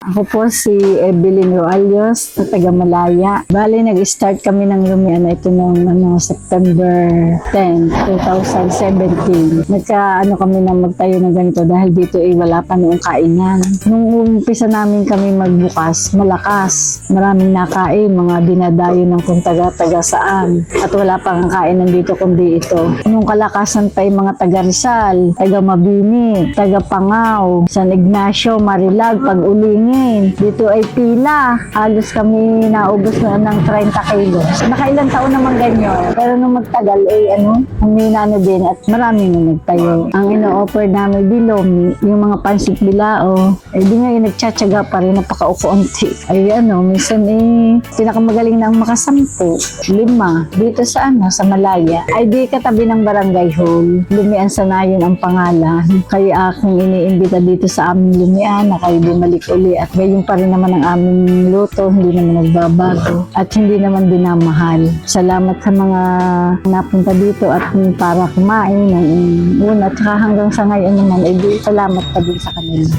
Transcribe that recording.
Ako po si Evelyn Roalios, sa taga Malaya. Bali, nag-start kami ng lumian na ito noong September 10, 2017. Kami na magtayo ng ganito dahil dito wala pa noong kainan. Nung umpisa namin kami magbukas, malakas. Maraming nakain, mga dinadayo ng kung taga-taga saan. At wala pang kainan dito kundi ito. Nung kalakasan pa yung mga taga Rizal, taga Mabini, taga Pangaw, San Ignacio, Marilag, Pag-Ulingin. Dito ay pila. Halos kami naubos na ng 30 kilos. Nakailang taon naman ganyan. Pero nung magtagal, humina na din at marami na nagtayo. Ang ino-offer namin bilomi, yung mga pansit bilao, di nga nagtsatsaga pa rin, napaka-ukunti. Minsan pinakamagaling na ang makasampu, 5, dito sa sa Malaya. Ay di katabi ng barangay hall. Lumian Sanayon ang pangalan. Kaya aking iniimbita dito sa aming lumian na kayo bumalik uli at gayon pa rin naman ang aming luto, hindi naman nagbabago at hindi naman dinamahal. Salamat sa mga napunta dito at para kumain ng una at hanggang sa ngayon naman, salamat pa din sa kanila.